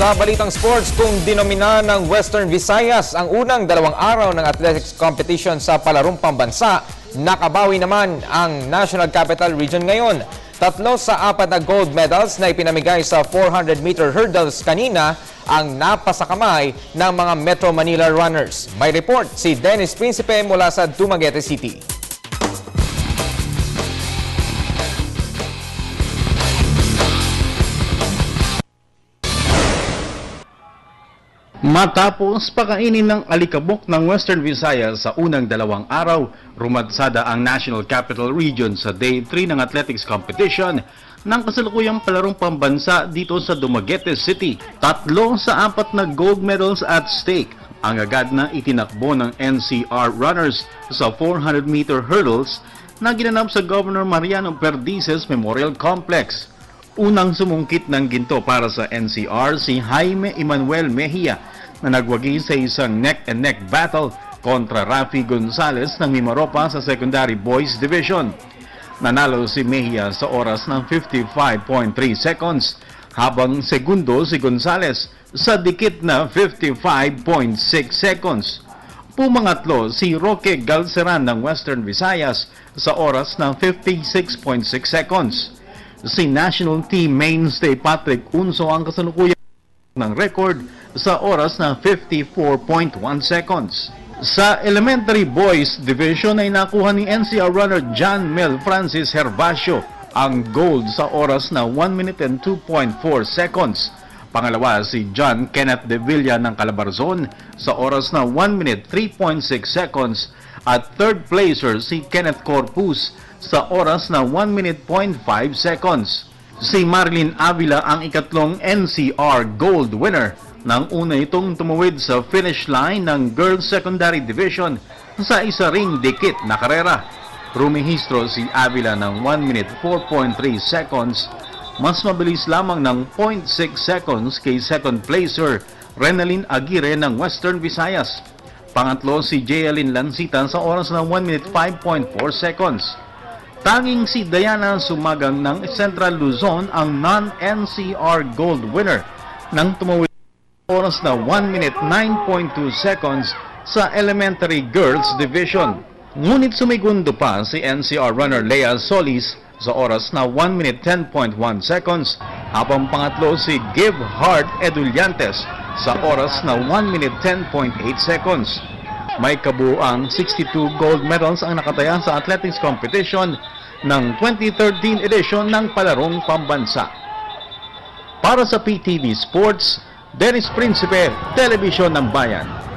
Sa balitang sports, kung dinomina ng Western Visayas ang unang 2 araw ng athletics competition sa palarong pambansa, nakabawi naman ang National Capital Region ngayon. 3 sa 4 na gold medals na ipinamigay sa 400-meter hurdles kanina ang napasakamay ng mga Metro Manila runners. May report si Dennis Principe mula sa Dumaguete City. Matapos pakainin ng alikabok ng Western Visayas sa unang 2 araw, rumadsada ang National Capital Region sa Day 3 ng athletics competition ng kasalukuyang palarong pambansa dito sa Dumaguete City. 3 sa 4 na gold medals at stake ang agad na itinakbo ng NCR runners sa 400-meter hurdles na ginanap sa Governor Mariano Perdices Memorial Complex. Unang sumungkit ng ginto para sa NCR si Jaime Emmanuel Mejia na nagwagi sa isang neck-and-neck battle kontra Rafi Gonzalez ng Mimaropa sa Secondary Boys Division. Nanalo si Mejia sa oras ng 55.3 seconds habang segundo si Gonzalez sa dikit na 55.6 seconds. Pumangatlo si Roque Galceran ng Western Visayas sa oras ng 56.6 seconds. Si National Team mainstay Patrick Unso ang kasalukuyan ng record sa oras na 54.1 seconds. Sa Elementary Boys Division ay nakuha ni NCR runner John Mel Francis Herbacio ang gold sa oras na 1 minute and 2.4 seconds. Pangalawa si John Kenneth De Villa ng Calabarzon sa oras na 1 minute 3.6 seconds at third placer si Kenneth Corpus sa oras na 1 minute 0.5 seconds. Si Marlene Avila ang ikatlong NCR Gold winner nang una itong tumuwid sa finish line ng Girls Secondary Division sa isa ring dikit na karera. Rumihistro si Avila ng 1 minute 4.3 seconds, mas mabilis lamang ng 0.6 seconds kay second placer Renalyn Aguirre ng Western Visayas. Pangatlo si Jaylin Lancita sa oras ng 1 minute 5.4 seconds. Tanging si Diana Sumagang ng Central Luzon ang non-NCR Gold winner nang tumawid oras na 1 minute 9.2 seconds sa Elementary Girls Division. Ngunit sumigundo pa si NCR runner Lea Solis sa oras na 1 minute 10.1 seconds habang pangatlo si Give Heart Eduliantes sa oras na 1 minute 10.8 seconds. May kabuuang 62 gold medals ang nakataya sa athletics competition ng 2013 edition ng Palarong Pambansa. Para sa PTV Sports, Dennis Principe, Telebisyon ng Bayan.